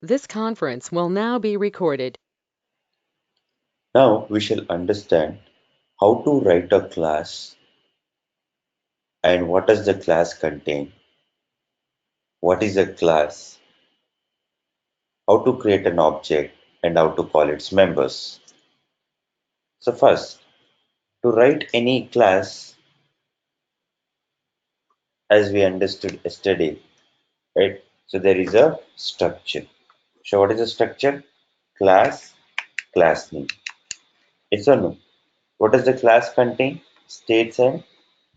This conference will now be recorded. Now we shall understand how to write a class and what does the class contain, what is a class, how to create an object, and how to call its members. So first, to write any class, as we understood yesterday, right? So there is a structure. So what is the structure? Class, class name. Yes or no? What does the class contain? States and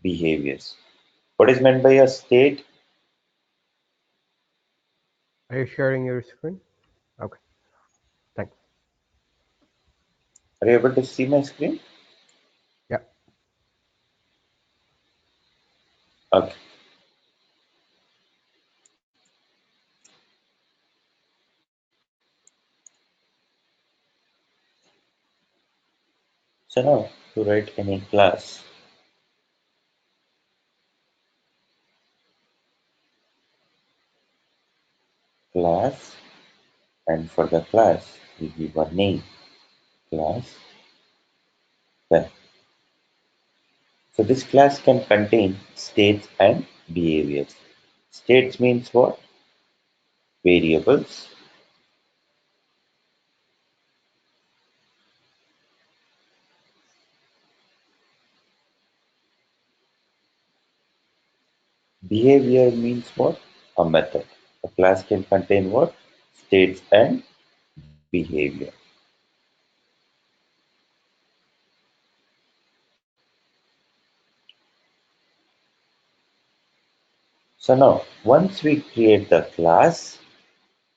behaviors. What is meant by a state? Are you sharing your screen? Okay, thanks. Are you able to see my screen? Yeah. Okay. So now to write any class, and for the class we give a name, class then. So this class can contain states and behaviors. States means what? Variables. Behavior means what? A method. A class can contain what? States and behavior. So now, once we create the class,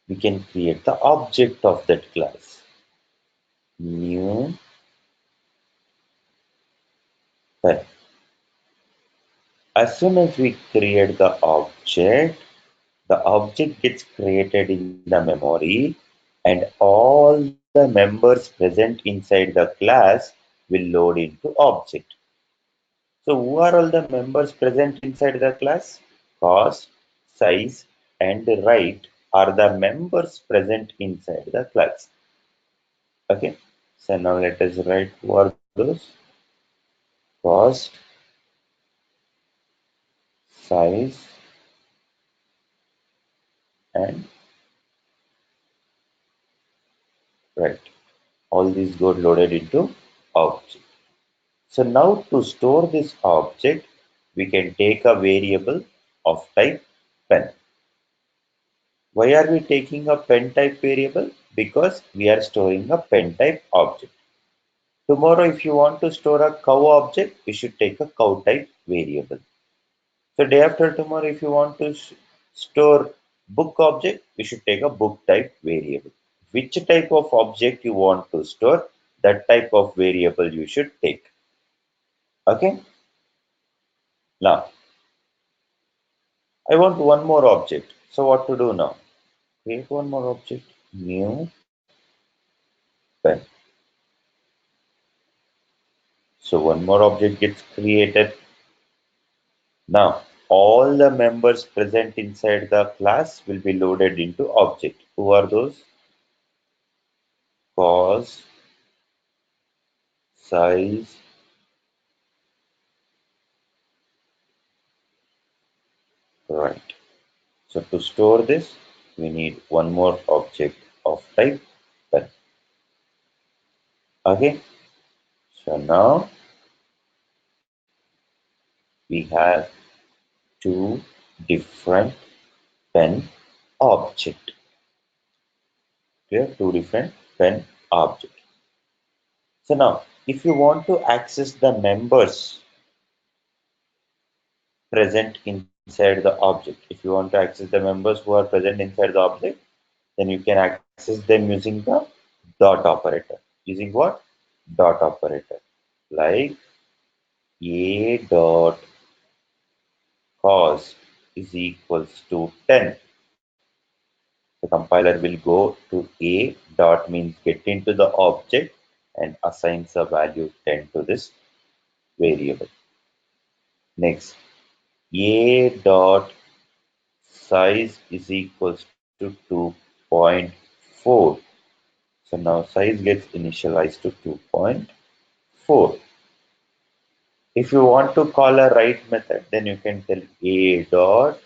we can create the object of that class. New pen. As soon as we create the object gets created in the memory, and all the members present inside the class will load into object. So who are all the members present inside the class? Cost, size, and right are the members present inside the class. Okay. So now let us write who are those? Cost, size, and right. All these got loaded into object. So now to store this object, we can take a variable of type pen. Why are we taking a pen type variable? Because we are storing a pen type object. Tomorrow, if you want to store a cow object, you should take a cow type variable. So day after tomorrow, if you want to store book object, you should take a book type variable. Which type of object you want to store, that type of variable you should take. Okay. Now, I want one more object. So what to do now? Create one more object. New pen. So one more object gets created. Now, all the members present inside the class will be loaded into object. Who are those? Cost, size, right. So to store this, we need one more object of type pen. Okay. So now we have two different pen object. Clear? Two different pen object. So now, if you want to access the members present inside the object, if you want to access the members who are present inside the object, then you can access them using the dot operator. Using what? Dot operator. Like a dot cost is equals to 10. The compiler will go to a dot means get into the object and assigns a value 10 to this variable. Next, a dot size is equals to 2. 2.4. So now size gets initialized to 2.4. If you want to call a write method, then you can tell a dot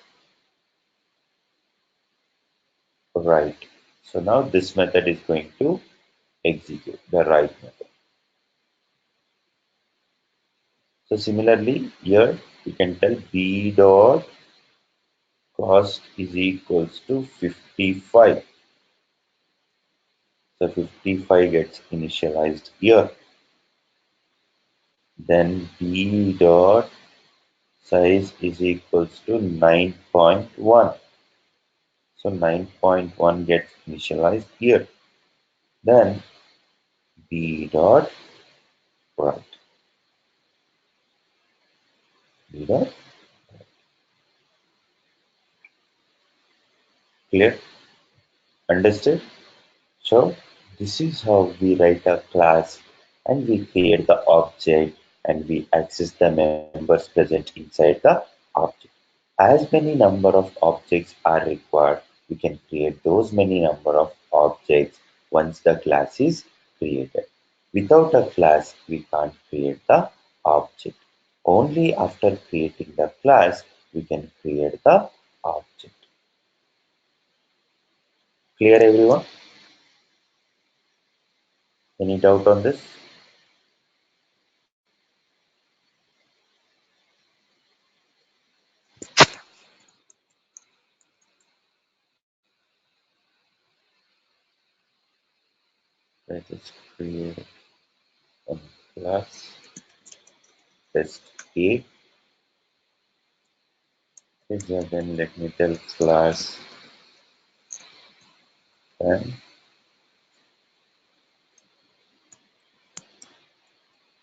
write. So now this method is going to execute the write method. So similarly, here you can tell b dot cost is equals to 55. So 55 gets initialized here. Then b dot size is equals to 9.1. So 9.1 gets initialized here. Then b dot write. B dot clear? Understood? So this is how we write a class and we create the object and we access the members present inside the object. As many number of objects are required, we can create those many number of objects once the class is created. Without a class, we can't create the object. Only after creating the class, we can create the object. Clear everyone? Any doubt on this? Let us create a class test A. So then let me tell class and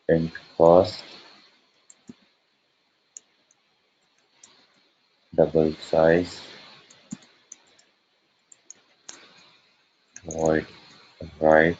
print cost double size void right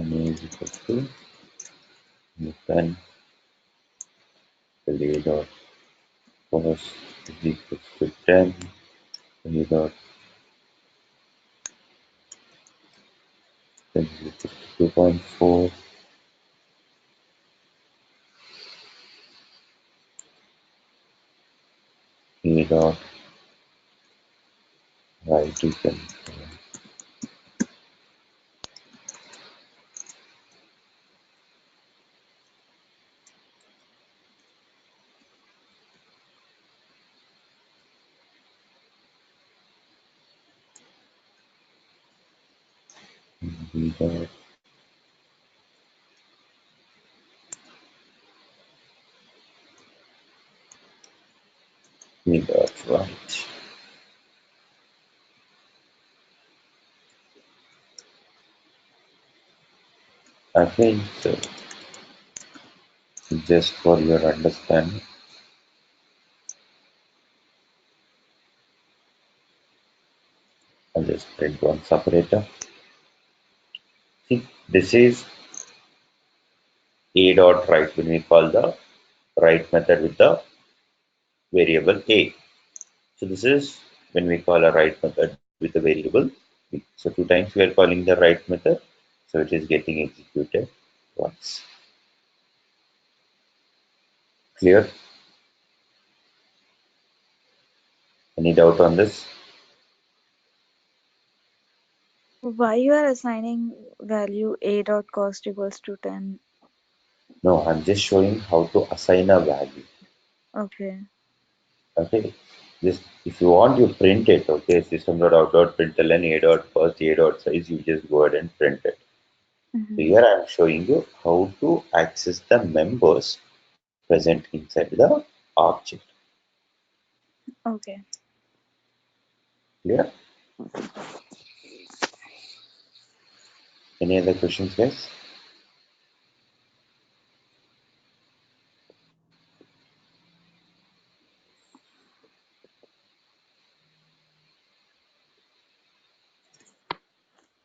then is equal to you can delay dot cost is equal to 10 delay dot then is equal to 2.4 a dot right you can b dot b dot right. I think so. Just for your understanding, I'll just print one separator. See, this is a dot write when we call the write method with the variable a. So this is when we call a write method with the variable b. So 2 times we are calling the write method, so it is getting executed once. Clear? Any doubt on this? Why you are assigning value a dot cost equals to 10? No, I'm just showing how to assign a value. Okay. Okay. Just if you want, you print it. Okay, system.out.println a dot first a dot size. You just go ahead and print it. So Mm-hmm. here I'm showing you how to access the members present inside the object. Okay. Clear? Any other questions, guys?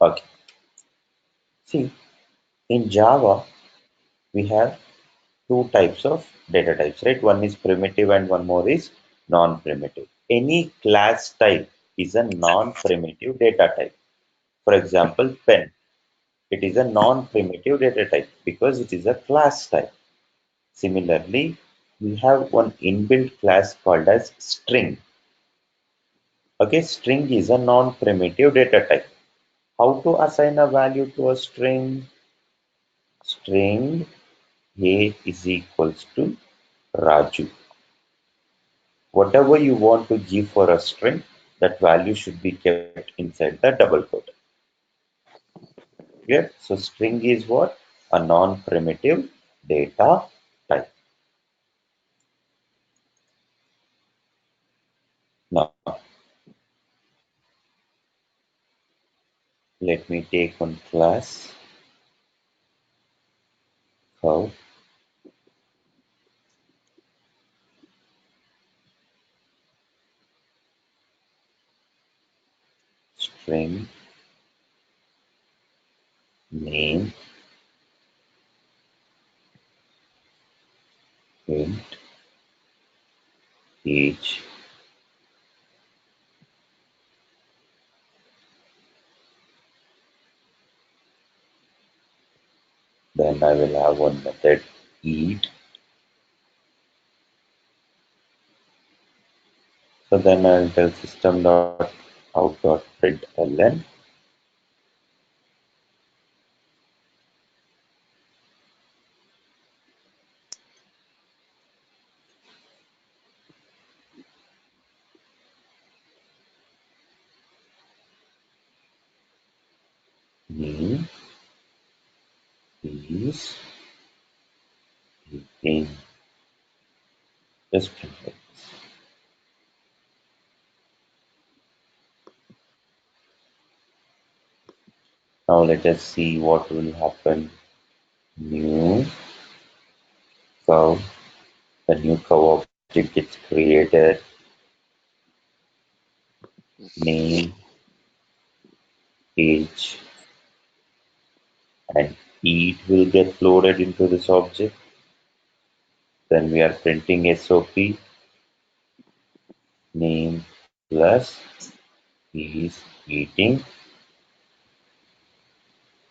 Okay. See, in Java, we have two types of data types, right? One is primitive and one more is non-primitive. Any class type is a non-primitive data type. For example, pen. It is a non-primitive data type because it is a class type. Similarly, we have one inbuilt class called as string. Okay, string is a non-primitive data type. How to assign a value to a string? String A is equals to Raju. Whatever you want to give for a string, that value should be kept inside the double quote. Clear? So string is what? A non-primitive data type. Now, let me take one class called string name int age. Then I will have one method eat. So then I'll tell system.out.println name is eating. Just print like this. Now let us see what will happen. New curve. The new curve object gets created. Name, age, and eat will get loaded into this object. Then we are printing SOP name plus is eating.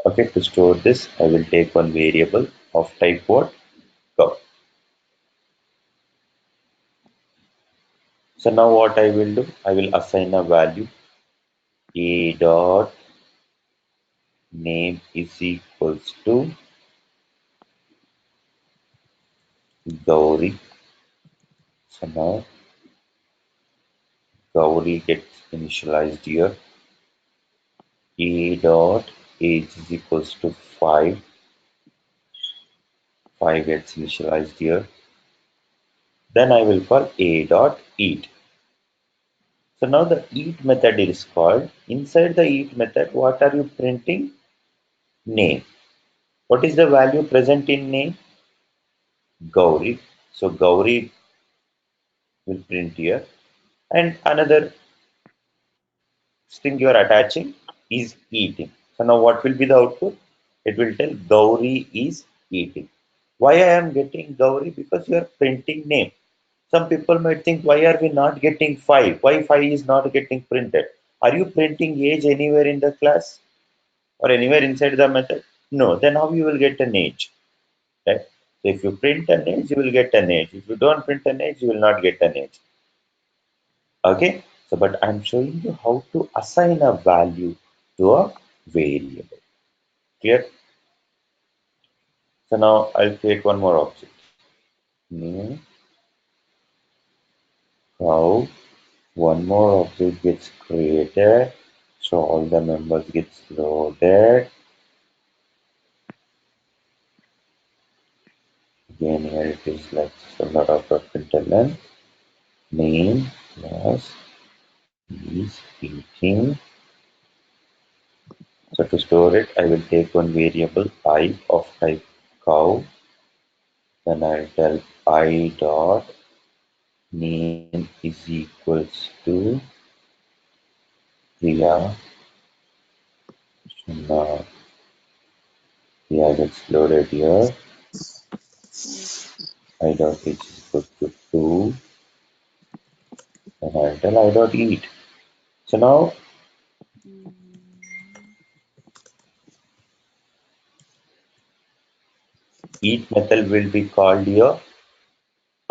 Okay, to store this, I will take one variable of type what? Curve. So now what I will do, I will assign a value a dot name is equals to Gauri. So now Gauri gets initialized here. A dot age is equals to 5. 5 gets initialized here. Then I will call a dot eat. So now the eat method is called. Inside the eat method, what are you printing? Name. What is the value present in name? Gauri. So Gauri will print here. And another string you are attaching is eating. So now what will be the output? It will tell Gauri is eating. Why I am getting Gauri? Because you are printing name. Some people might think, why are we not getting 5? Why 5 is not getting printed? Are you printing age anywhere in the class or anywhere inside the method? No. Then how you will get an age? Right? So if you print an age, you will get an age. If you don't print an age, you will not get an age. Okay? So, but I'm showing you how to assign a value to a variable. Clear? So now I'll create one more object. New how one more object gets created. So all the members gets loaded. Again here it is like system.out.println name plus is eating. So to store it, I will take one variable I of type cow. Then I'll tell I dot name is equals to Priya Now, yeah, that's loaded here. I dot h is equal to 2 and I'll tell I dot eat. So now eat method will be called here.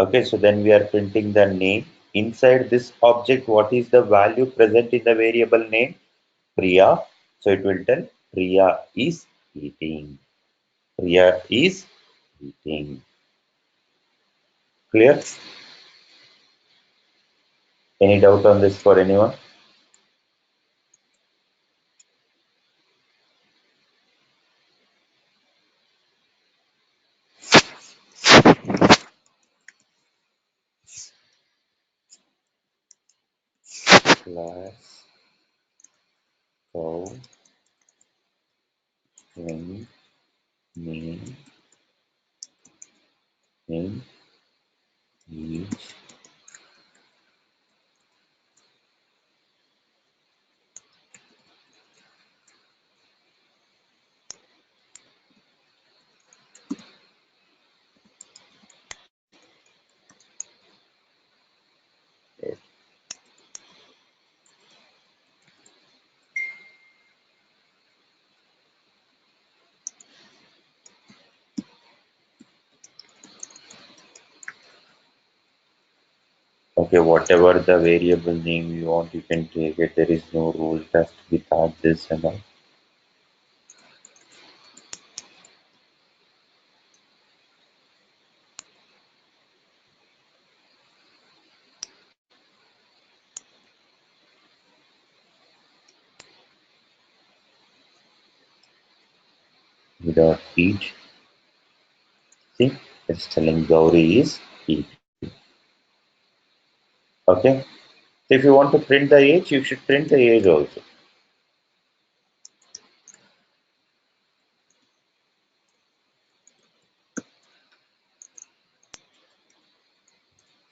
Okay, so then we are printing the name. Inside this object, what is the value present in the variable name? Priya. So it will tell Priya is eating. Priya is eating. Clear? Any doubt on this for anyone? Class cow string name each. Okay, whatever the variable name you want, you can take it. There is no rule. It has to be that, this, and all. Without each. See, it's telling Gauri is eating. Okay. So if you want to print the age, you should print the age also.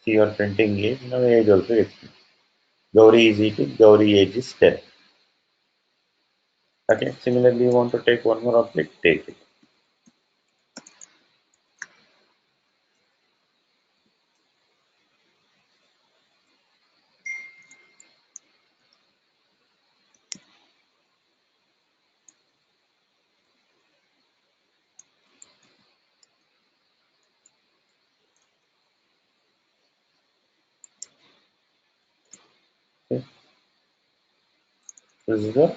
See, you are printing age, now age also is. Gauri is eating, Gauri age is 10. Okay, similarly, you want to take one more object, take it. Okay. This is the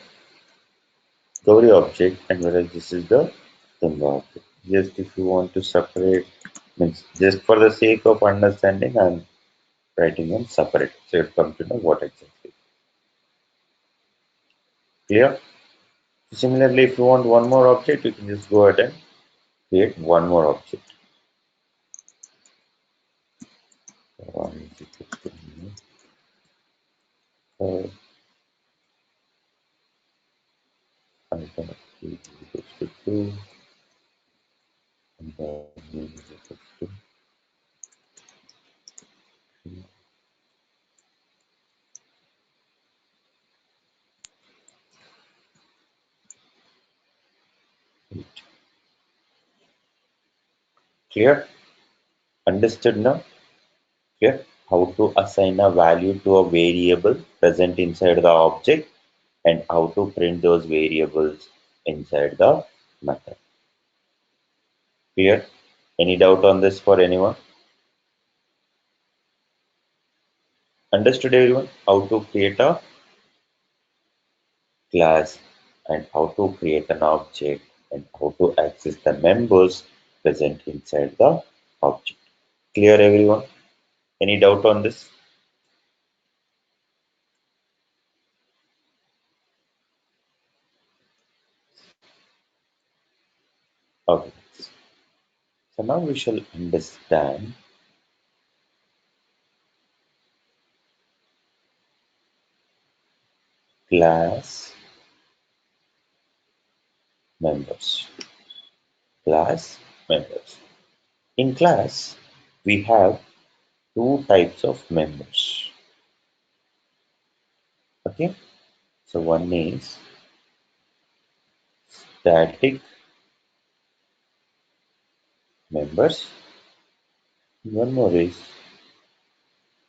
Gauri object, and whereas this is the Tunga object. Just if you want to separate, means just for the sake of understanding, I'm writing them separate. So you come to know what exactly. Clear? Similarly, if you want one more object, you can just go ahead and create one more object. One is equal to alpha is equals to 2, and the name is equals to 3, 8. Clear? Understood now? Clear? How to assign a value to a variable present inside the object and how to print those variables inside the method. Clear? Any doubt on this for anyone? Understood everyone? How to create a class and how to create an object and how to access the members present inside the object. Clear everyone? Any doubt on this? Okay. So now we shall understand class members. Class members. In class, we have two types of members. Okay. So one is static members. One more is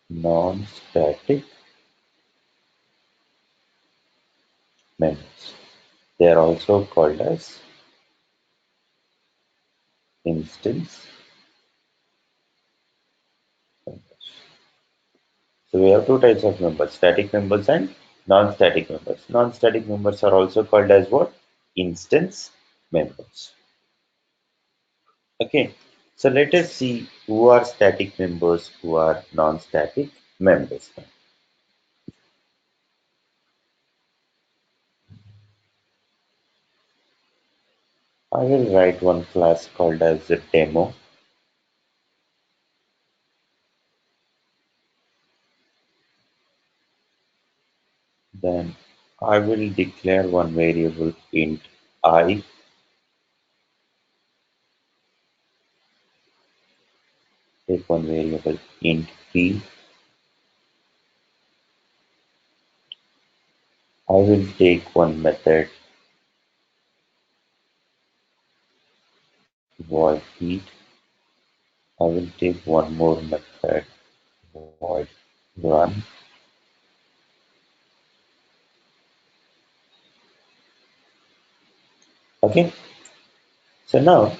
non-static members. They are also called as instance members. So we have two types of members, static members and non-static members. Non-static members are also called as what? Instance members. Okay, so let us see who are static members, who are non-static members. I will write one class called as a demo. Then I will declare one variable int I. Take one variable int p. I will take one method void heat. I will take one more method void run. Okay, so now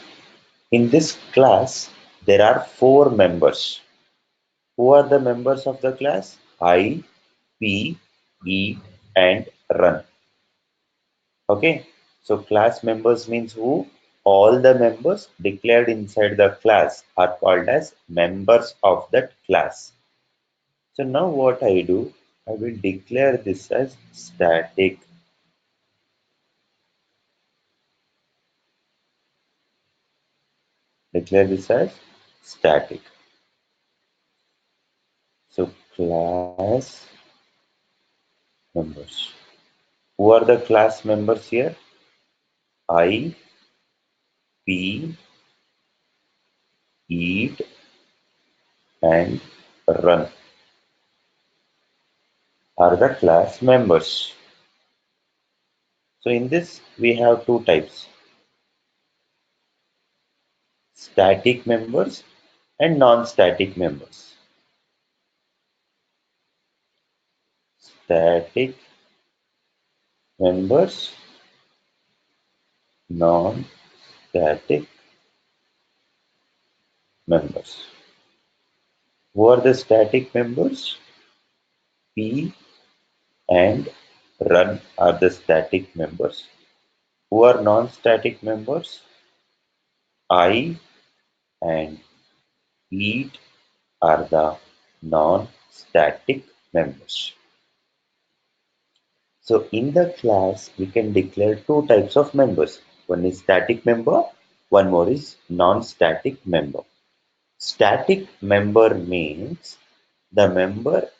in this class there are four members. Who are the members of the class? I, P, E, and run. Okay, so class members means who? All the members declared inside the class are called as members of that class. So now what I do, I will declare this as static. Declare this as static. So class members. Who are the class members here? I, P, eat, and run are the class members. So in this we have two types, static members and non-static members. Static members, non-static members. Who are the static members? P and run are the static members. Who are non-static members? I and eat are the non-static members. So in the class, we can declare two types of members. One is static member, one more is non-static member. Static member means the member,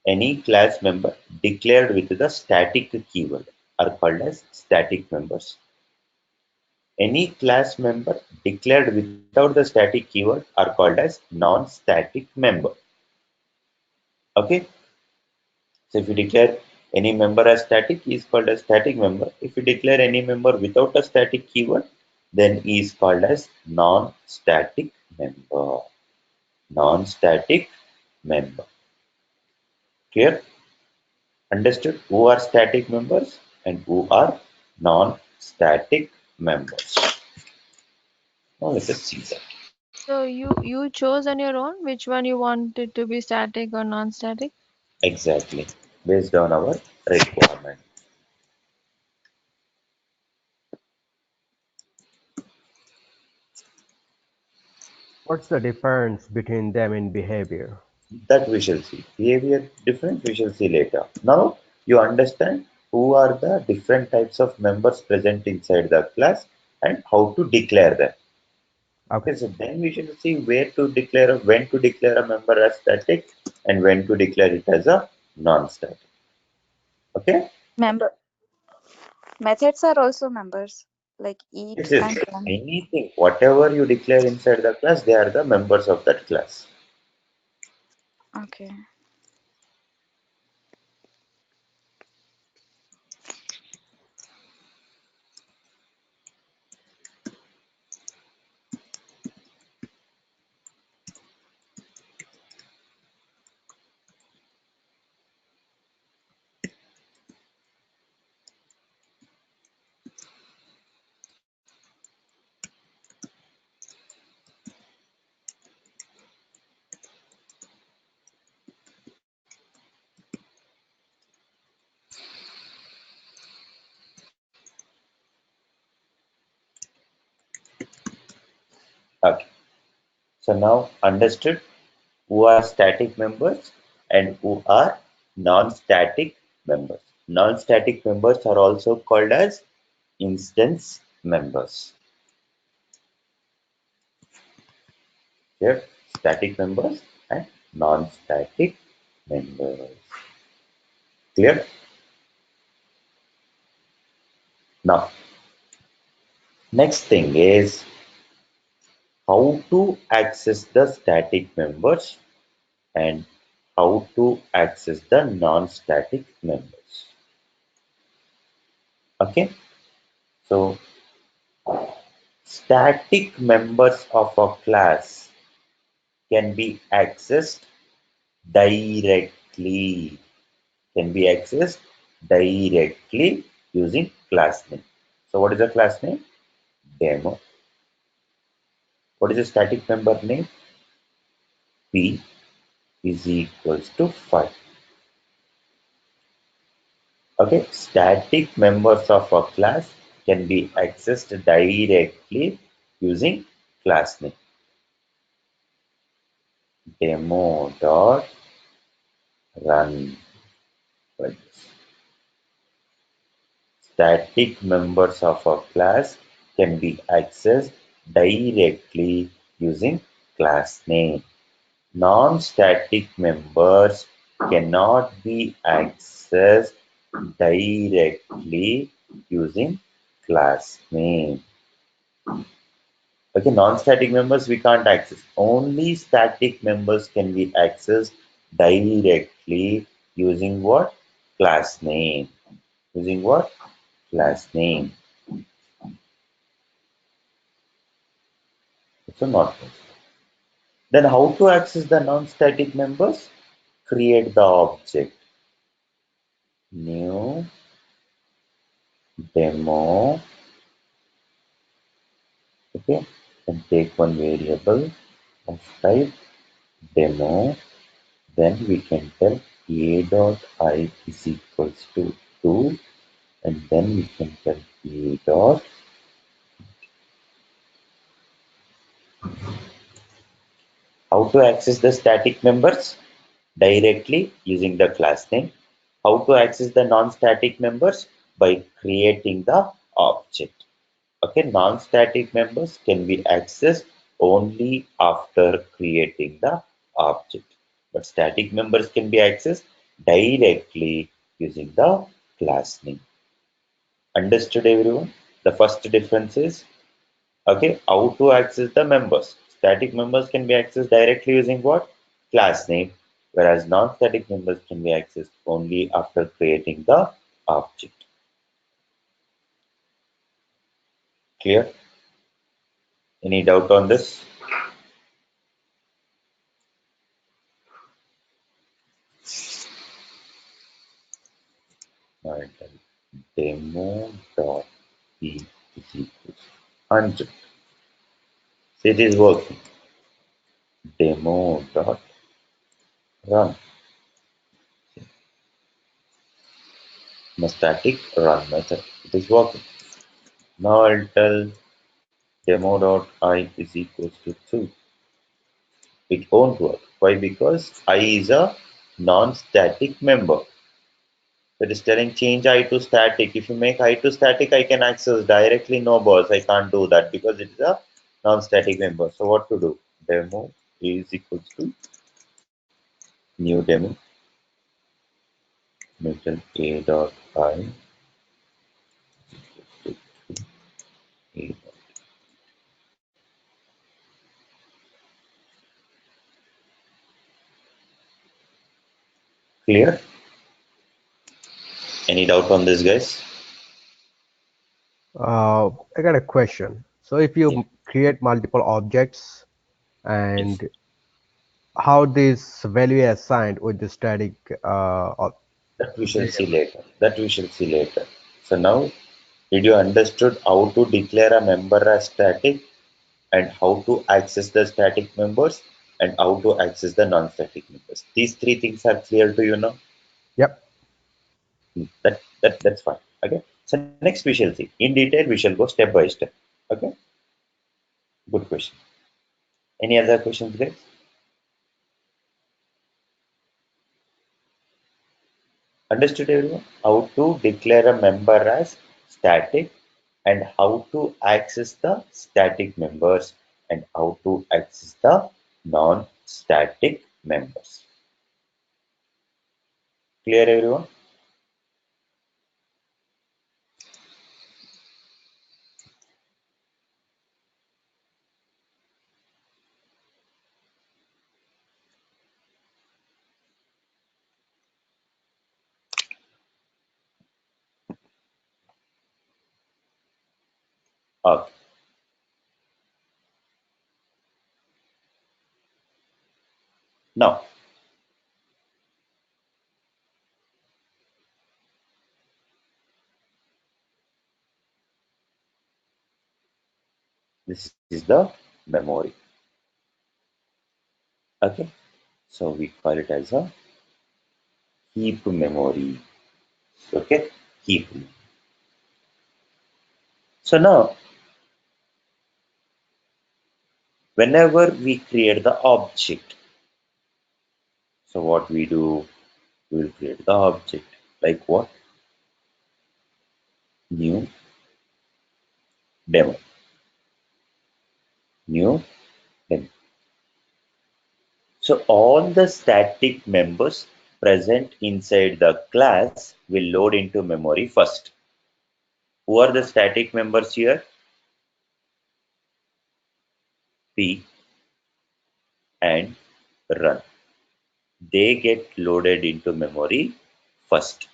any class member declared with the static keyword are called as static members. Any class member declared without the static keyword are called as non-static member. Okay. So if you declare any member as static, he is called as static member. If you declare any member without a static keyword, then he is called as non-static member. Non-static member. Clear? Understood? Who are static members and who are non-static members? Now let us see that. So you chose on your own which one you wanted to be static or non-static? Exactly. Based on our requirement. What's the difference between them in behavior? That we shall see. Behavior different, we shall see later. Now you understand who are the different types of members present inside the class and how to declare them. Okay. Okay, so then we shall see where to declare, when to declare a member as static and when to declare it as a non-static. Okay? Member methods are also members, like eat This is and run. anything, whatever you declare inside the class, they are the members of that class. Okay. So now understood who are static members and who are non-static members. Non-static members are also called as instance members. Here, static members and non-static members. Clear? Now, next thing is how to access the static members and how to access the non-static members. Okay, so static members of a class can be accessed directly. Can be accessed directly using class name. So what is the class name? Demo. What is the static member name? P is equals to 5. Okay, static members of a class can be accessed directly using class name. Demo dot run. Like this. Static members of a class can be accessed directly using class name. Non-static members cannot be accessed directly using class name. Okay, non-static members we can't access. Only static members can be accessed directly using what? Class name. Using what? Class name. So not possible. Then how to access the non-static members? Create the object. New demo. Okay, and take one variable of type demo. Then we can tell a dot I is equals to 2, and then we can tell a dot. How to access the static members? Directly using the class name. How to access the non-static members? By creating the object. Okay, non-static members can be accessed only after creating the object. But static members can be accessed directly using the class name. Understood everyone? The first difference is, okay, how to access the members. Static members can be accessed directly using what? Class name, whereas non-static members can be accessed only after creating the object. Clear? Any doubt on this? Alright, demo dot p is equals 100. So it is working. Demo dot run. The static run method. It is working. Now I'll tell demo dot I is equals to 2. It won't work. Why? Because I is a non-static member. So it is telling change I to static. If you make I to static, I can access directly. No boss, I can't do that because it is a non-static member. So what to do? Demo is equals to new demo. Mental a dot I equals to a dot. Clear? Any doubt on this, guys? I got a question. So if Yeah. you create multiple objects Yes. and how this value is assigned with the static That we shall see later. That we shall see later. So now, did you understood how to declare a member as static and how to access the static members and how to access the non-static members? These three things are clear to you now. Yep. That's fine. Okay. So next we shall see in detail. We shall go step by step. Okay. Good question. Any other questions, guys? Understood, everyone? How to declare a member as static and how to access the static members and how to access the non-static members. Clear, everyone? Okay. Now, this is the memory. Okay. So we call it as a heap memory. Okay. Heap. So now, whenever we create the object, so what we do, we will create the object like what? New demo. New demo. So all the static members present inside the class will load into memory first. Who are the static members here? P and run. They get loaded into memory first.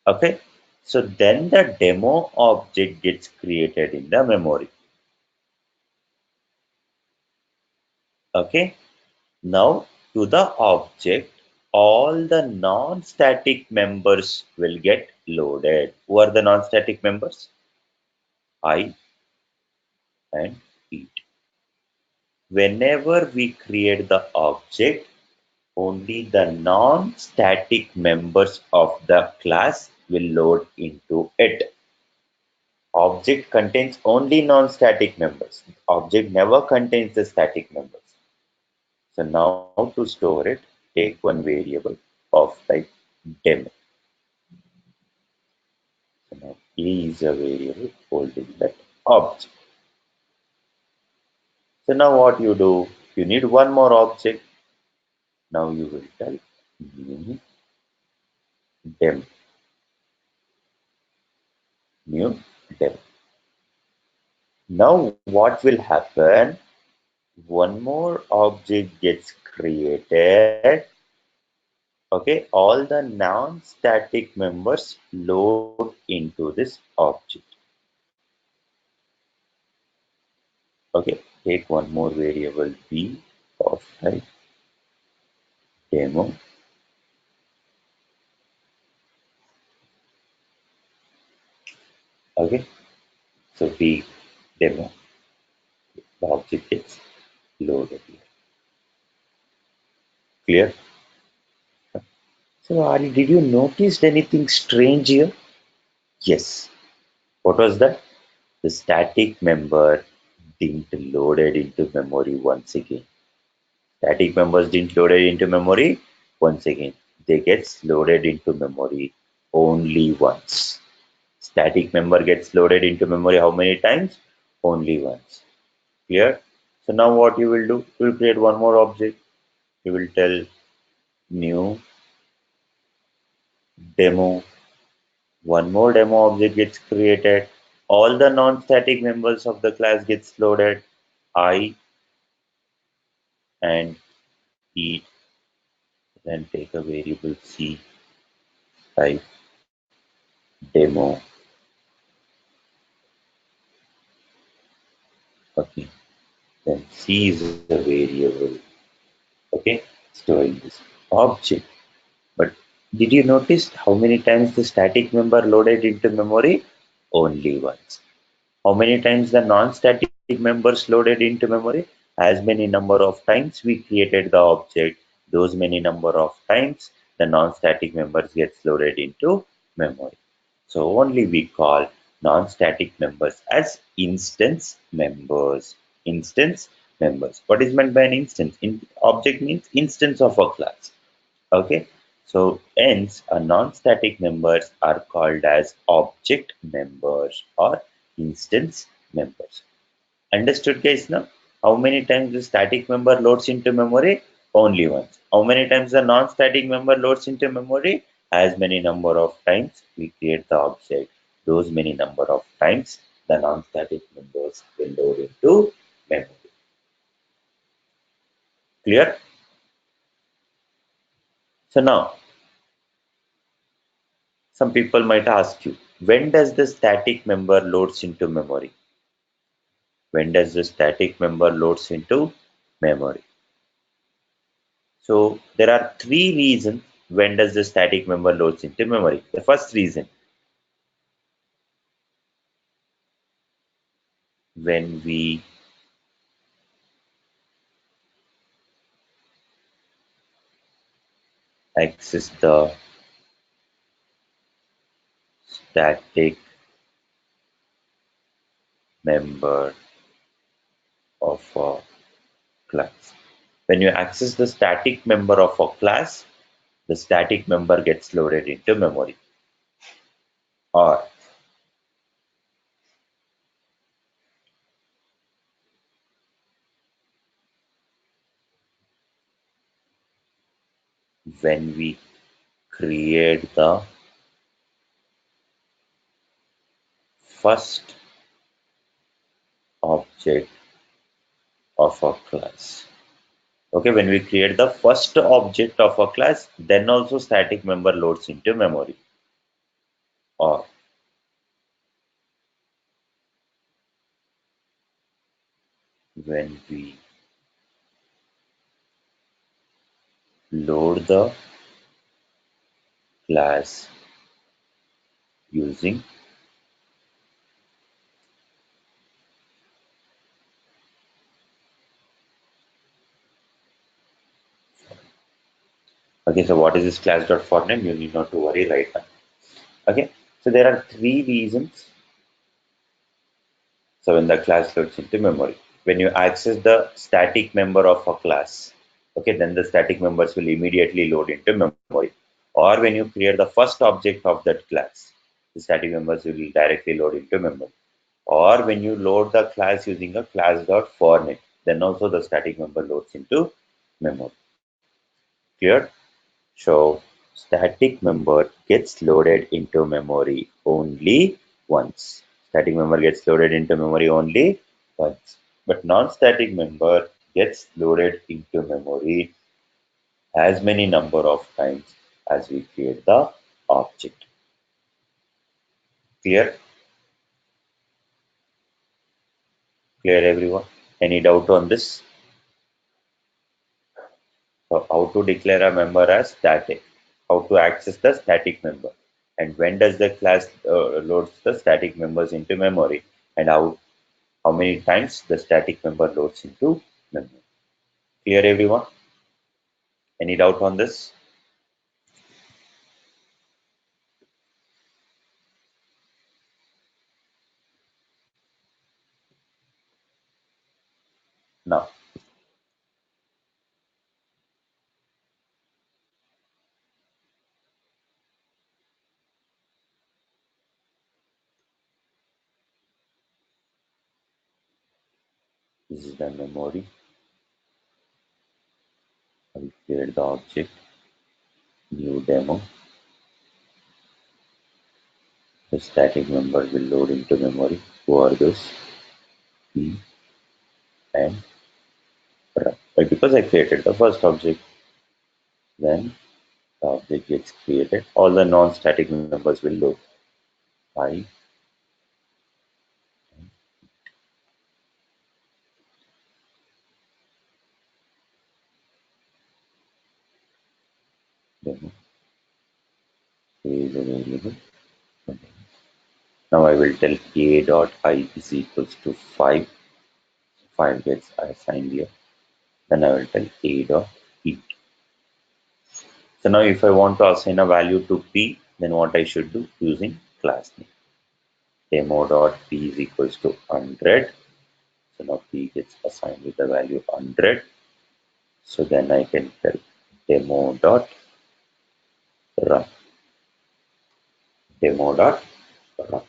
Okay. So then the demo object gets created in the memory. Okay. Now to the object, all the non-static members will get loaded. Who are the non-static members? I and it. Whenever we create the object, only the non-static members of the class will load into it. Object contains only non-static members. Object never contains the static members. So now to store it, take one variable of type demo. So now A is a variable holding that object. So now what you do, you need one more object. Now you will tell new demo. New demo. Now what will happen? One more object gets created. Okay, all the non-static members load into this object. Okay, take one more variable b of type demo. Okay, so b demo. The object gets loaded here. Clear? So, Ari, did you notice anything strange here? Yes. What was that? The static member didn't load it into memory once again. Static members didn't load it into memory once again. They get loaded into memory only once. Static member gets loaded into memory how many times? Only once. Clear? So now what you will do? You will create one more object. You will tell new demo. One more demo object gets created. All the non-static members of the class gets loaded. I and E. Then take a variable C, type demo. Okay. Then C is a variable. Okay. Storing this object. But did you notice how many times the static member loaded into memory? Only once. How many times the non-static members loaded into memory? As many number of times we created the object, those many number of times the non-static members gets loaded into memory. So only we call non-static members as instance members. instance members. What is meant by an instance? Object means instance of a class. Okay, so hence a non-static members are called as object members or instance members. Understood, guys? Now, how many times the static member loads into memory? Only once. How many times the non-static member loads into memory? As many number of times we create the object, those many number of times the non-static members will load into memory. Clear? So now, some people might ask you, when does the static member loads into memory? When does the static member loads into memory? So there are three reasons when does the static member loads into memory. The first reason, when we access the static member of a class. When you access the static member of a class, the static member gets loaded into memory. Or when we create the first object of a class. Okay, when we create the first object of a class, then also static member loads into memory. Or when we load the class using okay, so what is this class.forName? You need not to worry right now. Okay, so there are three reasons. So when the class loads into memory, when you access the static member of a class, okay, then the static members will immediately load into memory. Or when you create the first object of that class, the static members will directly load into memory. Or when you load the class using a class.forName, then also the static member loads into memory. Clear? So static member gets loaded into memory only once. Static member gets loaded into memory only once. But non-static member gets loaded into memory as many number of times as we create the object. Clear? Clear, everyone? Any doubt on this? So how to declare a member as static? How to access the static member? And when does the class loads the static members into memory? And how many times the static member loads into memory? Clear, everyone? Any doubt on this? Now, this is the memory. I will create the object, new demo. The static member will load into memory. Who are those? P and run. But because I created the first object, then the object gets created. All the non-static members will load. I demo is a variable. Now I will tell a dot I is equals to 5. 5 gets assigned here. Then I will tell a dot int. So now if I want to assign a value to p, then what I should do using class name. Demo dot p is equals to 100. So now P gets assigned with the value 100. So then I can tell demo dot run. Demo dot run.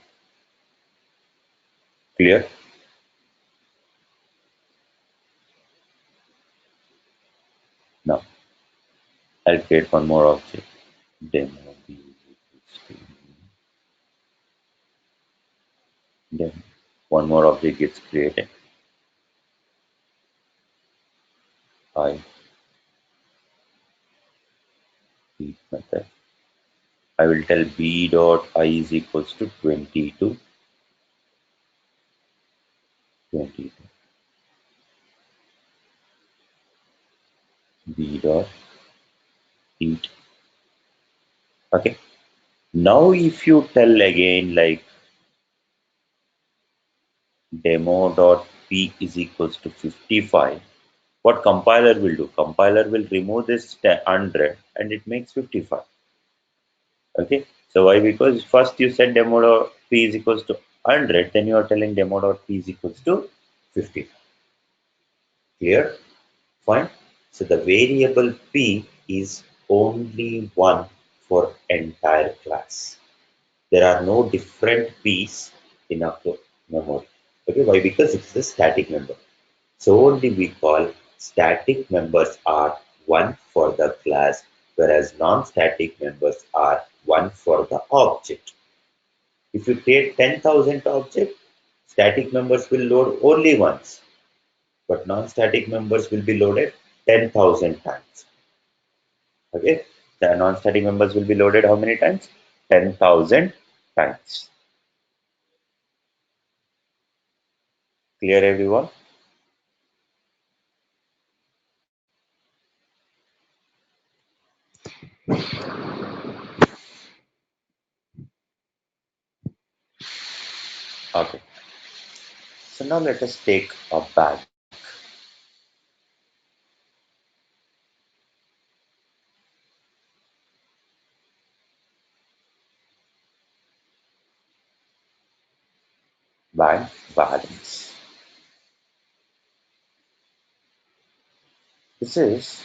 Clear? Now I'll create one more object. Demo B equals to then one more object gets created. I read method. I will tell B dot I is equals to 22. 22. B dot eat. Okay. Now if you tell again like demo dot P is equals to 55, what compiler will do? Compiler will remove this 100 and it makes 55. Okay. So why? Because first you said demo dot P is equals to 100, then you are telling demo dot P is equals to 50. Clear? Fine. So the variable P is only one for entire class. There are no different P's in our memory. Okay, why? Because it's a static member. So only we call static members are one for the class, whereas non-static members are one for the object. If you create 10,000 objects, static members will load only once, but non-static members will be loaded 10,000 times. Okay, the non-static members will be loaded how many times? 10,000 times. Clear, everyone? Okay. So now let us take a bank. Bank balance. This is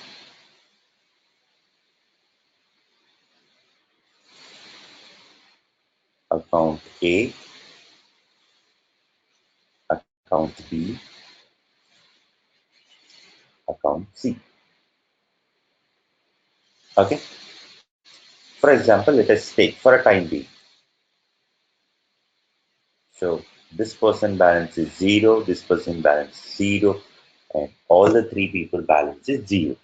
account A, account B, account C. Okay. For example, let us take for a time being. So this person balance is 0, this person balance 0, and all the three people balance is 0.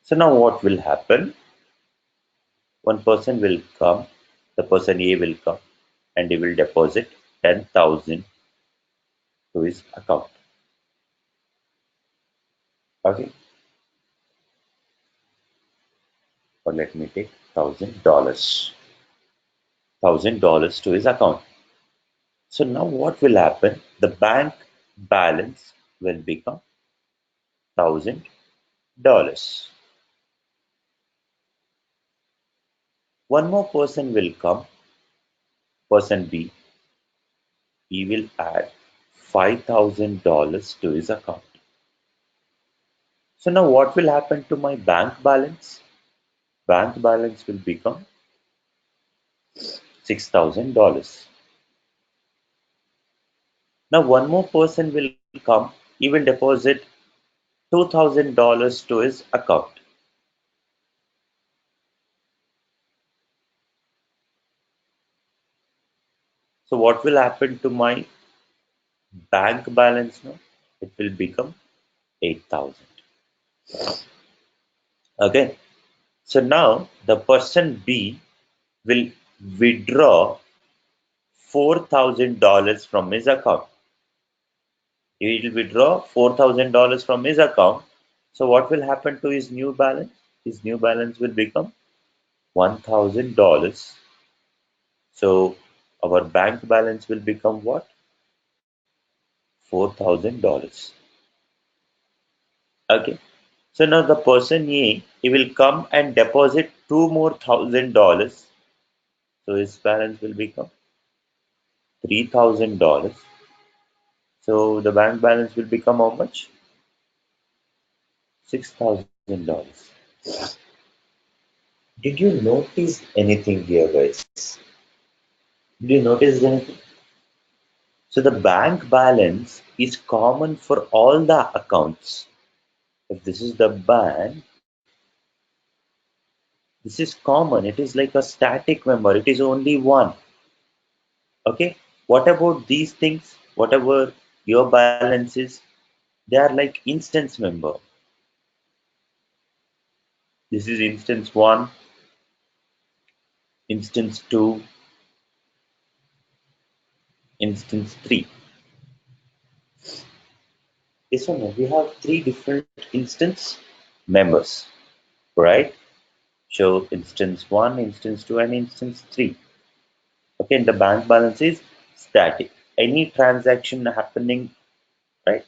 So now what will happen? One person will come, the person A will come, and he will deposit 10,000 to his account. Okay. Or let me take $1,000. $1,000 to his account. So now what will happen? The bank balance will become $1,000. One more person will come, person B. He will add $5,000 to his account. So now what will happen to my bank balance? Bank balance will become $6,000. Now one more person will come, he will deposit $2,000 to his account. So what will happen to my bank balance now? It will become 8,000. Okay. So now the person B will withdraw $4,000 from his account. He will withdraw $4,000 from his account. So what will happen to his new balance? His new balance will become $1,000. So our bank balance will become what? $4,000. Okay. So now the person A, he will come and deposit two more $1,000. So his balance will become $3,000. So the bank balance will become how much? $6,000. Did you notice anything here, guys? Did you notice anything? So the bank balance is common for all the accounts. If this is the bank, this is common. It is like a static member. It is only one. Okay. What about these things? Whatever your balance is, they are like instance member. This is instance one, instance two, instance three. Yes or no? We have three different instance members, right? So instance one, instance two, and instance three. Okay, and the bank balance is static. Any transaction happening, right?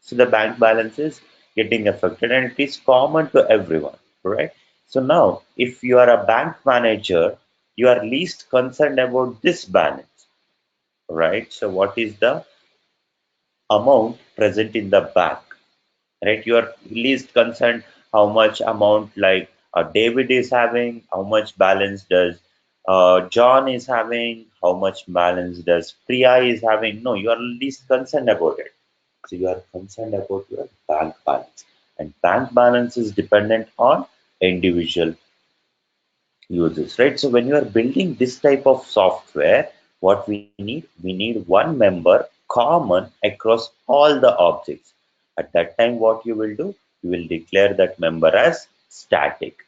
So the bank balance is getting affected, and it is common to everyone, right? So now, if you are a bank manager, you are least concerned about this balance, right? So what is the amount present in the bank, right? You are least concerned how much amount like David is having, how much balance does John is having, how much balance does Priya is having. No, you are least concerned about it. So you are concerned about your bank balance, and bank balance is dependent on individual users, right? So when you are building this type of software, what we need one member common across all the objects. At that time, what you will do, you will declare that member as static.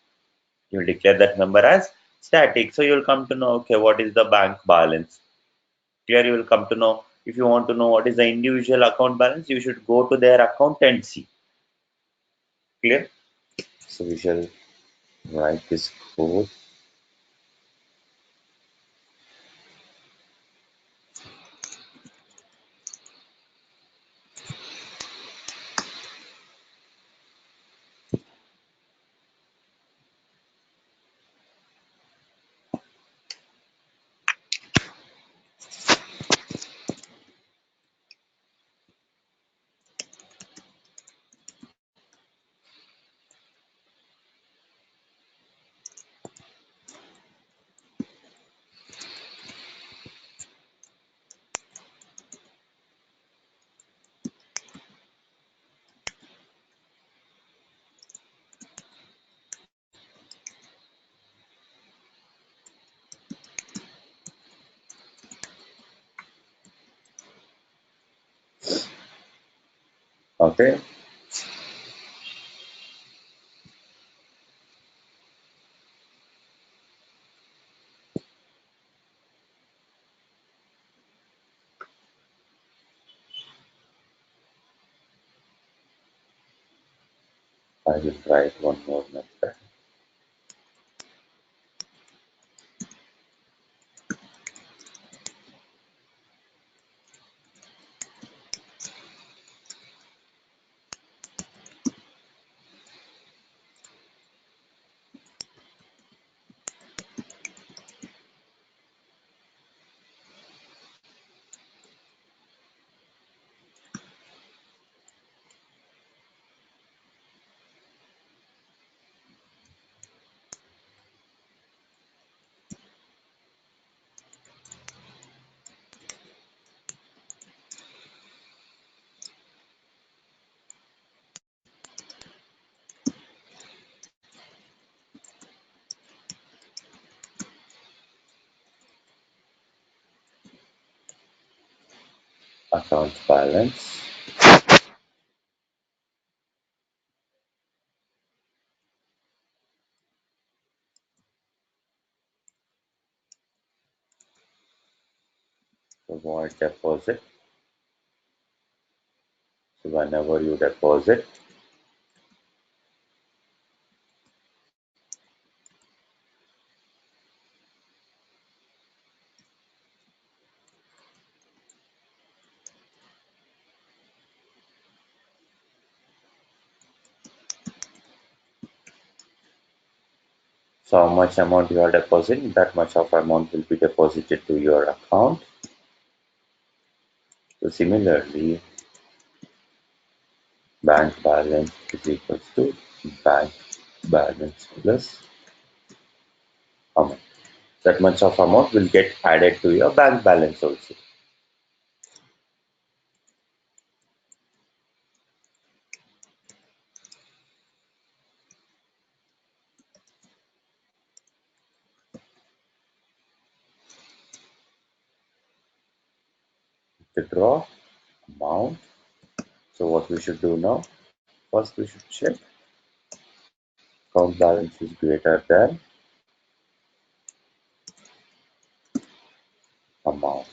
You will declare that member as static. So you will come to know, okay, what is the bank balance. Here you will come to know, if you want to know what is the individual account balance, you should go to their account and see. Clear? So we shall write this code. Okay. I will write one more method. Account balance. So void deposit. So whenever you deposit, so how much amount you are depositing, that much of amount will be deposited to your account. So similarly, bank balance is equals to bank balance plus amount. That much of amount will get added to your bank balance also. Withdraw amount. So what we should do now? First we should check account balance is greater than amount.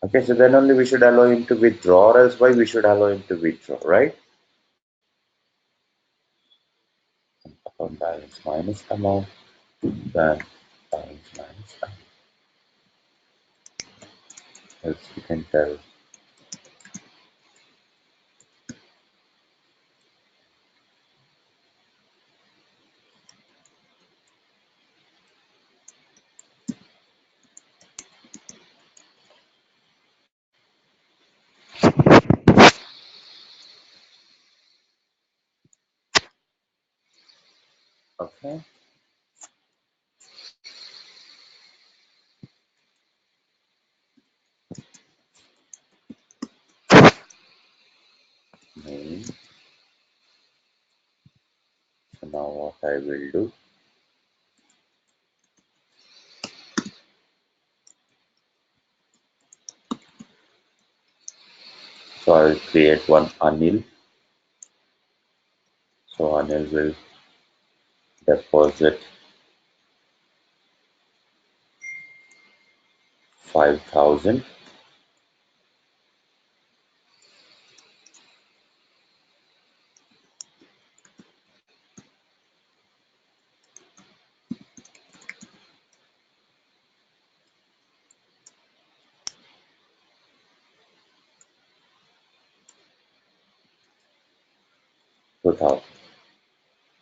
Okay, so then only we should allow him to withdraw, or else why we should allow him to withdraw, right? Account balance minus amount, then balance minus amount. Else we can tell. Okay. Main. So now what I will do, so I will create one Anil. So Anil will deposit 5,000.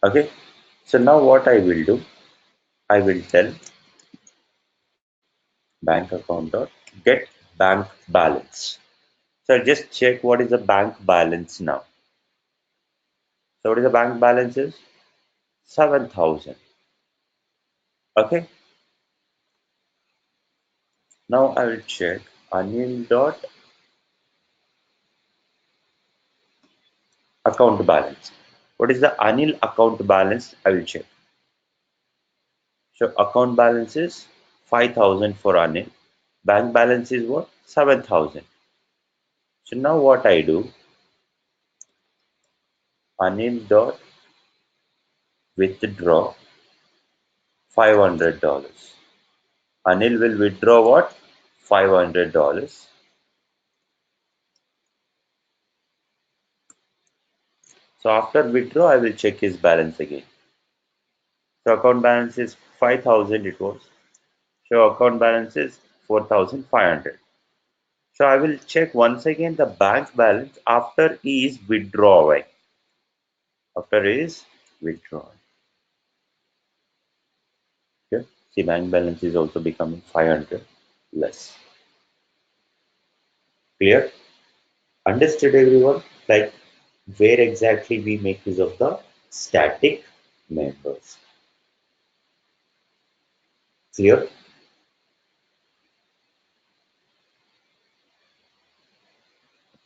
Okay. So now what I will do, I will tell bank account dot get bank balance. So I'll just check what is the bank balance now. So what is the bank balance is 7,000. Okay. Now I will check Anil dot account balance. What is the Anil account balance? I will check. So account balance is 5,000 for Anil. Bank balance is what? 7,000. So now what I do, Anil dot withdraw $500. Anil will withdraw what? $500. So after withdraw, I will check his balance again. So account balance is 5,000 it was. So account balance is 4,500. So I will check once again the bank balance after he is withdrawing. After he is withdrawn. Okay. See, bank balance is also becoming 500 less. Clear? Understood everyone? Like where exactly we make use of the static members. Clear?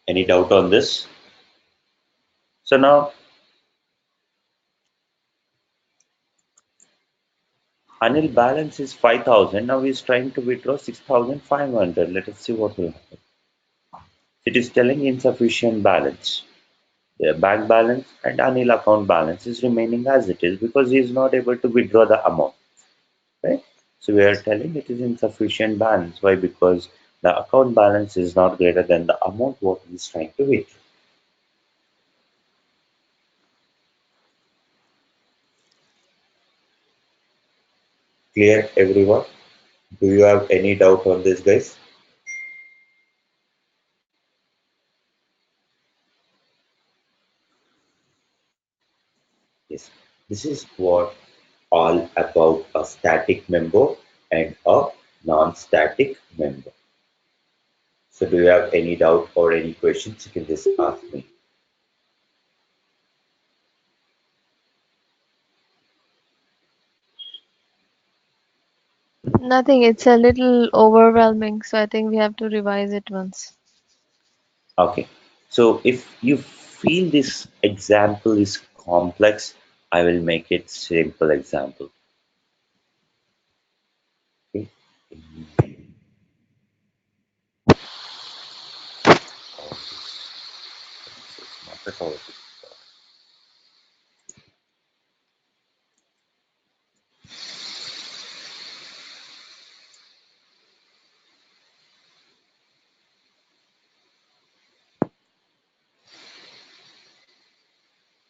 Any doubt on this? So now Anil balance is 5,000. Now he is trying to withdraw 6,500. Let us see what will happen. It is telling insufficient balance. The bank balance and Anil account balance is remaining as it is because he is not able to withdraw the amount. Right? So we are telling it is insufficient balance. Why? Because the account balance is not greater than the amount what he is trying to withdraw. Clear everyone? Do you have any doubt on this, guys? Yes. This is what all about a static member and a non-static member. So do you have any doubt or any questions? You can just ask me. Nothing. It's a little overwhelming, so I think we have to revise it once. Okay. So if you feel this example is complex, I will make it simple example. Okay.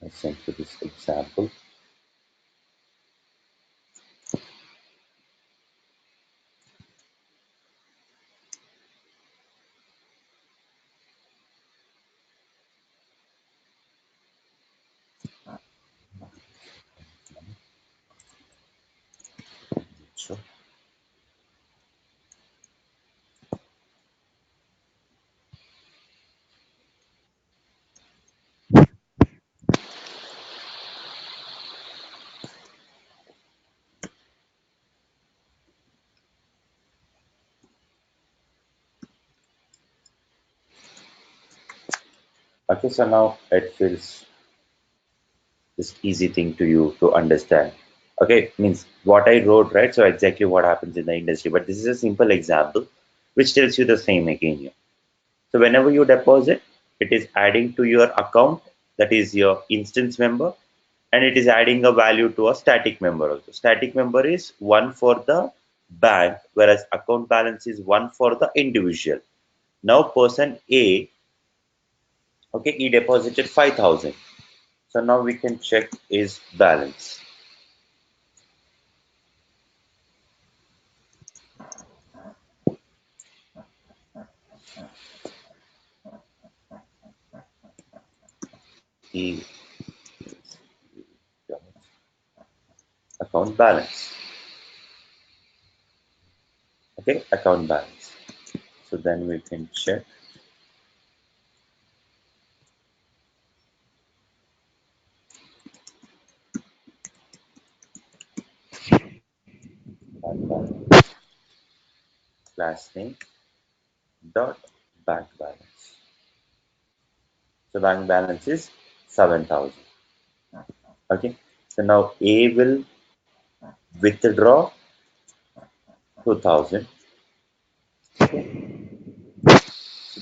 I sent you this example. Sure. Okay, so now it feels this easy thing to you to understand. Okay, means what I wrote, right? So exactly what happens in the industry. But this is a simple example which tells you the same again here. So whenever you deposit, it is adding to your account, that is your instance member, and it is adding a value to a static member also. Static member is one for the bank, whereas account balance is one for the individual. Now person A, okay, he deposited 5,000. So now we can check his balance. He account balance. Okay, account balance. So then we can check bank balance, class name dot bank balance. So bank balance is 7,000. Okay, so now A will withdraw 2,000. So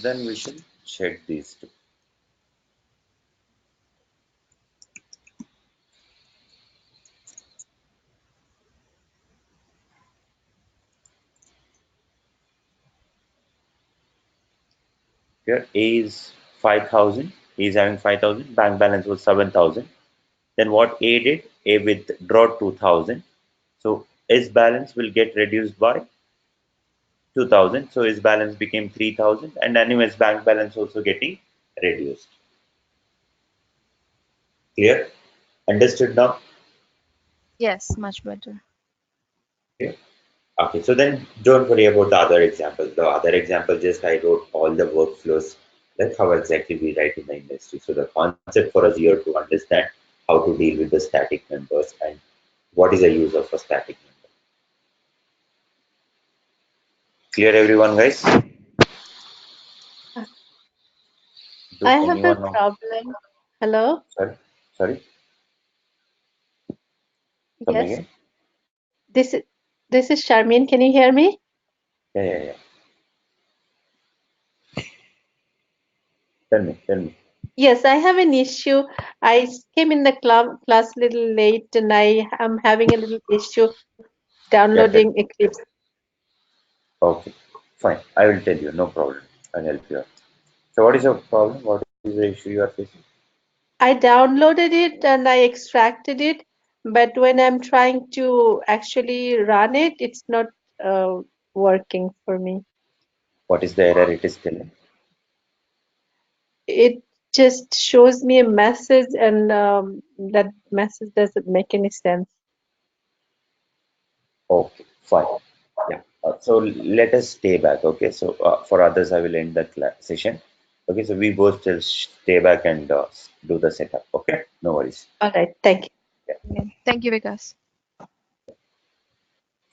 then we should check these two. Here A is 5,000. He is having 5,000. Bank balance was 7,000. Then what A did? A withdraw 2,000. So his balance will get reduced by 2,000. So his balance became 3,000. And anyways, bank balance also getting reduced. Clear? Understood now? Yes, much better. Okay. Okay, so then don't worry about the other example. The other example, just I wrote all the workflows, like how exactly we write in the industry. So the concept for us here to understand how to deal with the static members and what is the use of a static member. Clear everyone, guys? Do I have a anyone know? problem. Hello? Sorry, sorry, come Yes. again? This is this is Charmaine. Can you hear me? Yeah, yeah, yeah. Tell me, tell me. Yes, I have an issue. I came in the class a little late and I am having a little issue Yeah, tell me. downloading Eclipse. Okay, fine. I will tell you, no problem. I'll help you out. So what is your problem? What is the issue you are facing? I downloaded it and I extracted it, but when I'm trying to actually run it, it's not uh, working for me. What is the error it is telling? It just shows me a message and that message doesn't make any sense. Okay, fine. Yeah. So let us stay back. Okay. So for others, I will end the session. Okay. So we both still stay back and do the setup. Okay. No worries. All right. Thank you. Yeah. Okay. Thank you, Vikas.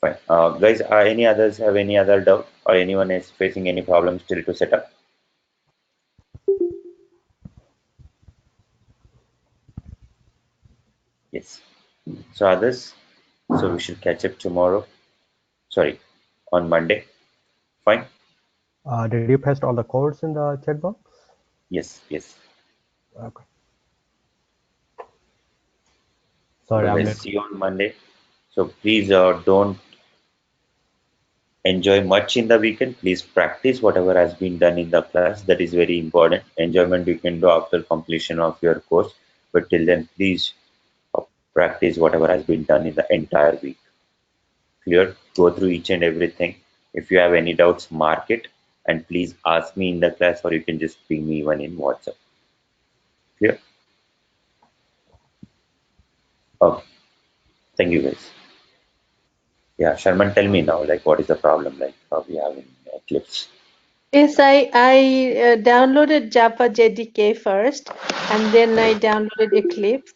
Fine. Guys, any others have any other doubt or anyone is facing any problem still to set up? Yes. So others, so we should catch up tomorrow. Sorry, on Monday. Fine. Did you paste all the codes in the chat box? Yes, yes. Okay. So Sorry, I'm let's late. see you on Monday. So please don't enjoy much in the weekend. Please practice whatever has been done in the class. That is very important. Enjoyment you can do after completion of your course, but till then, please uh, practice whatever has been done in the entire week. Clear? Go through each and everything. If you have any doubts, mark it and please ask me in the class, or you can just ping me even in WhatsApp. Clear? Okay. Thank you, guys. Yeah, Sharman, tell me now, like, what is the problem? Like, we have in Eclipse. Yes, I downloaded Java JDK first, and then I downloaded Eclipse.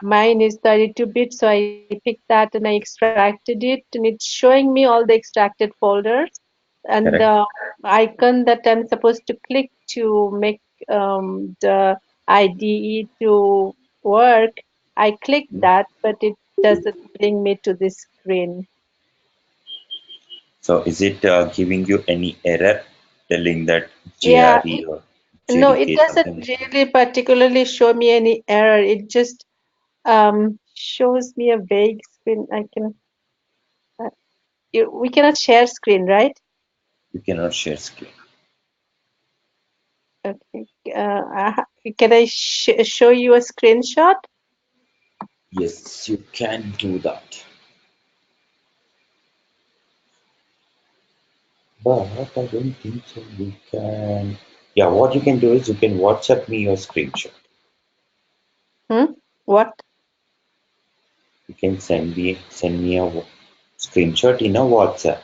Mine is 32-bit, so I picked that and I extracted it, and it's showing me all the extracted folders. And Correct. the icon that I'm supposed to click to make the IDE to work, I clicked that, but it doesn't bring me to this screen. So, is it giving you any error telling that Yeah, JRE or no, it JDK doesn't something? really particularly show me any error. It just shows me a vague screen. I can we cannot share screen, right? You cannot share screen. Okay. Can I show you a screenshot? Yes, you can do that. But I don't think so. You can. Yeah, what you can do is you can WhatsApp me your screenshot. What? You can send me a screenshot in a WhatsApp.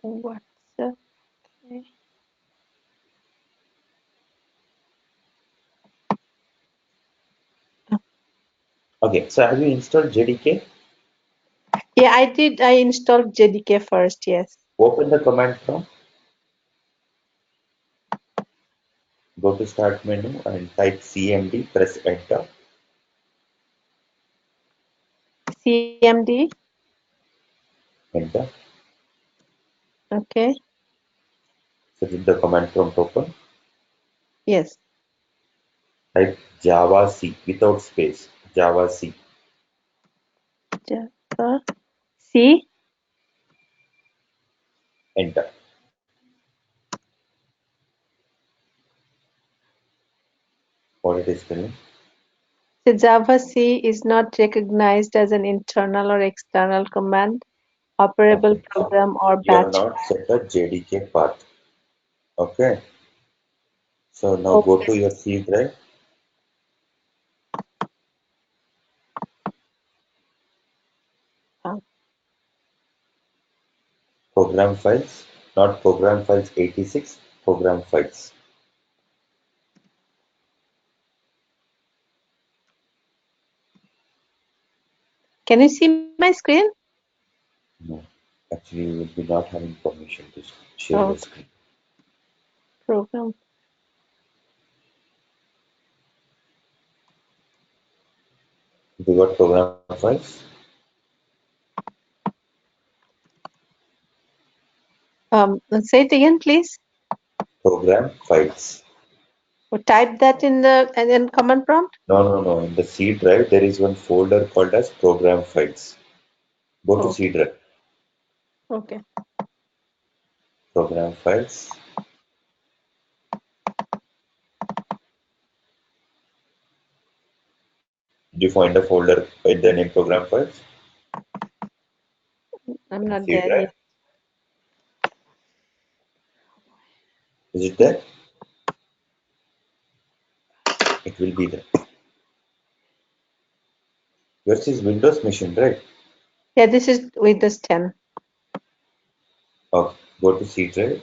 What's okay. Okay, so have you installed JDK? Yeah, I did. I installed JDK first. Yes. Open the command prompt, go to start menu and type CMD, press enter, CMD. enter. Okay. So did the command prompt open? Yes. Type Java C without space, Java C, Java. C. enter. What it is telling? The Java C is not recognized as an internal or external command, operable Okay, so program, or you have batch. not set a JDK path. Okay, so now go Okay. to your C drive, Uh, program files, not program files 86, program files. Can you see my screen? No, actually you will be not having permission to share Oh, your screen. program. You got program files, Say it again, please. program files. Type that in the and then command prompt. No. In the C drive, there is one folder called as program files. Go to C Okay. drive, Okay. program files. Did you find a folder with the name program files I'm in not C there drive? yet. Is it there? It will be there. Yours is Windows machine, right? Yeah, this is Windows 10. Okay, go to C drive.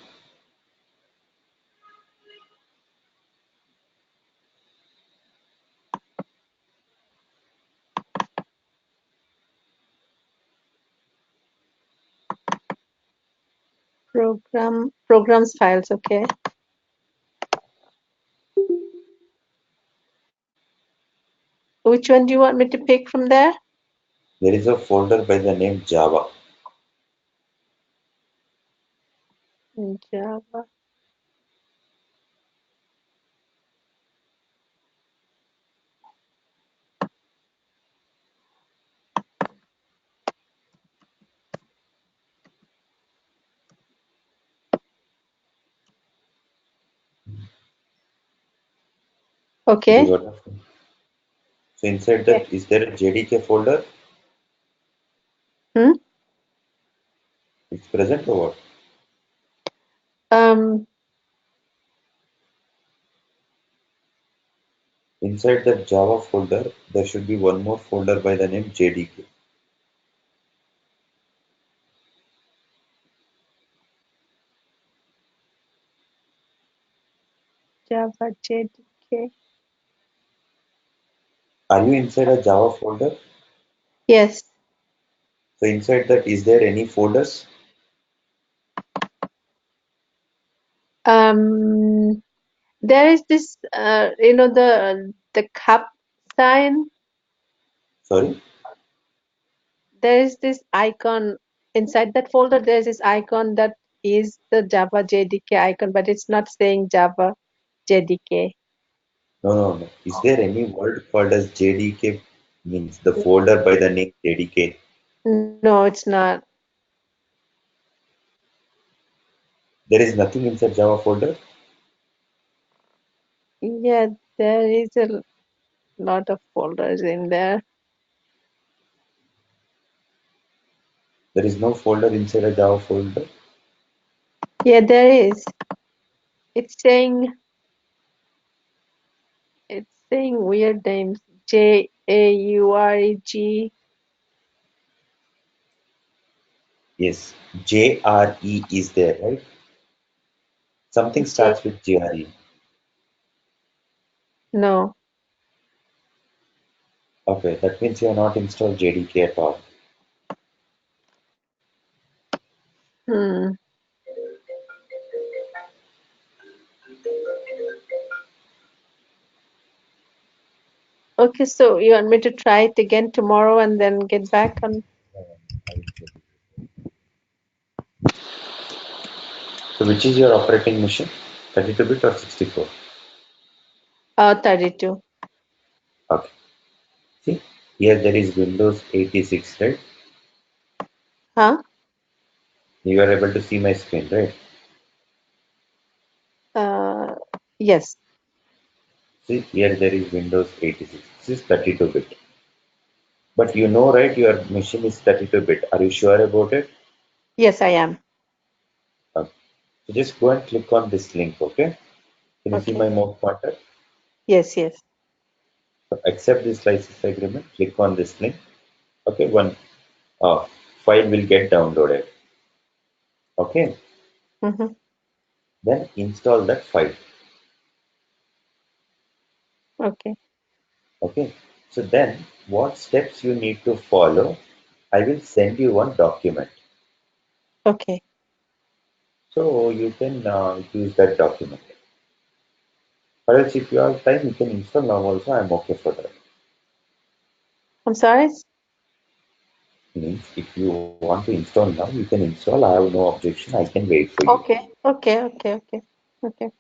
Programs files, okay. Which one do you want me to pick from there? There is a folder by the name Java. Java. Did you Okay. got it? So inside Yeah. that, is there a JDK folder? Hmm? It's present or what? Um, Inside that Java folder, there should be one more folder by the name JDK. Java JDK. Are you inside a Java folder? Yes. So inside that, is there any folders? There is this, the cup sign. Sorry? There is this icon inside that folder. There's this icon that is the Java JDK icon, but it's not saying Java JDK. No, no, no. Is there any word called as JDK? Means the folder by the name JDK. No, it's not. There is nothing inside Java folder. Yeah, there is a lot of folders in there. There is no folder inside a Java folder. Yeah, there is. It's saying weird names. JAUREG. Yes, JRE is there, right? Something J. starts with JRE. No. Okay, that means you have not installed JDK at all. Hmm. Okay, so you want me to try it again tomorrow and then get back on So which is your operating machine? 32-bit or 64? 32? Okay. See, here there is Windows 86, right? Huh? You are able to see my screen, right? Yes. See, here there is Windows 86. This is 32-bit. But you know, right, your machine is 32-bit. Are you sure about it? Yes, I am. Okay. So just go and click on this link, okay? Can you see Okay. my mouse pointer? Yes, yes. So accept this license agreement. Click on this link. Okay, one uh, file will get downloaded. Okay, Mm-hmm. then install that file. Okay. Okay, so then what steps you need to follow? I will send you one document. Okay. So you can use that document. Or else if you have time, you can install now also. I'm okay for that. I'm sorry? Means if you want to install now, you can install. I have no objection. I can wait for you. Okay. Okay. Okay. Okay. Okay.